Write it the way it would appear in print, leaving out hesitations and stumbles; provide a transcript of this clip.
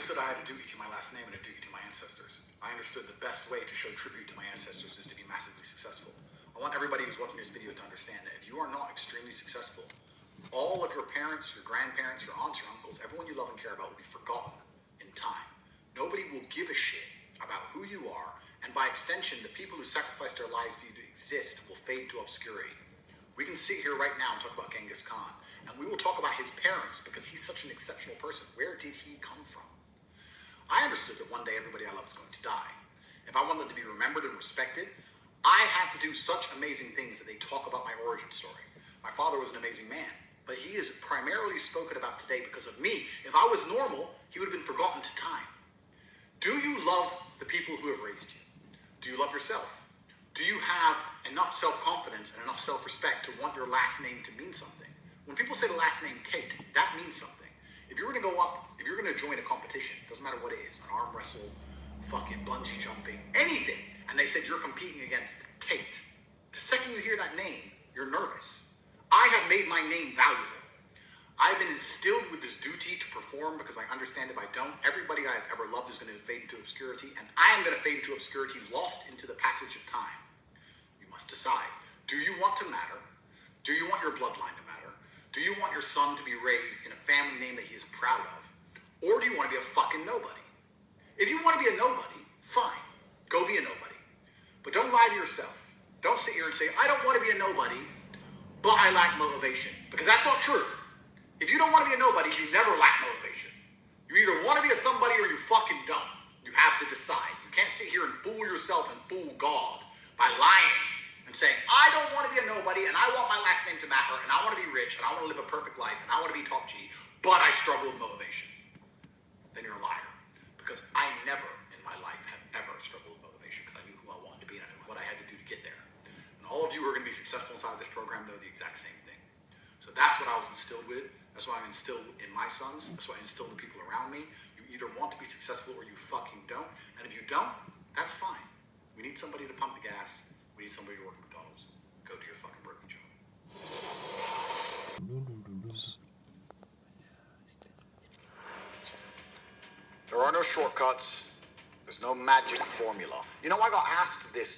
understood I had a duty to my last name and a duty to my ancestors. I understood the best way to show tribute to my ancestors is to be massively successful. I want everybody who's watching this video to understand that if you are not extremely successful, all of your parents, your grandparents, your aunts, your uncles, everyone you love and care about will be forgotten in time. Nobody will give a shit about who you are, and by extension, the people who sacrificed their lives for you to exist will fade to obscurity. We can sit here right now and talk about Genghis Khan, and we will talk about his parents because he's such an exceptional person. Where did he come from? I understood that one day everybody I love is going to die. If I wanted to be remembered and respected, I had to do such amazing things that they talk about my origin story. My father was an amazing man, but he is primarily spoken about today because of me. If I was normal, he would have been forgotten to time. Do you love the people who have raised you? Do you love yourself? Do you have enough self-confidence and enough self-respect to want your last name to mean something? When people say the last name Tate, that means something. If you're going to go up, if you're going to join a competition, doesn't matter what it is, an arm wrestle, fucking bungee jumping, anything, and they said you're competing against Tate, the second you hear that name, you're nervous. I have made my name valuable. I've been instilled with this duty to perform because I understand if I don't, everybody I've ever loved is going to fade into obscurity, and I am going to fade into obscurity, lost into the passage of time. You must decide. Do you want to matter? Do you want your bloodline to matter? Do you want your son to be raised in a family name that he is proud of? Or do you want to be a fucking nobody? If you want to be a nobody, fine. Go be a nobody. But don't lie to yourself. Don't sit here and say, I don't want to be a nobody, but I lack motivation. Because that's not true. If you don't want to be a nobody, you never lack motivation. You either want to be a somebody or you fucking don't. You have to decide. You can't sit here and fool yourself and fool God by lying and saying, I don't want to be a nobody and I want my last name to matter and I want to be rich and I want to live a perfect life and I want to be top G, but I struggle with motivation. Then you're a liar. Because I never in my life have ever struggled with motivation because I knew who I wanted to be and I knew what I had to do to get there. And all of you who are going to be successful inside of this program know the exact same thing. So that's what I was instilled with. That's what I'm instilled in my sons. That's what I instilled in the people around me. You either want to be successful or you fucking don't. And if you don't, that's fine. We need somebody to pump the gas. We need somebody to work at McDonald's. Go do your fucking broken job. There are no shortcuts. There's no magic formula. You know, I got asked this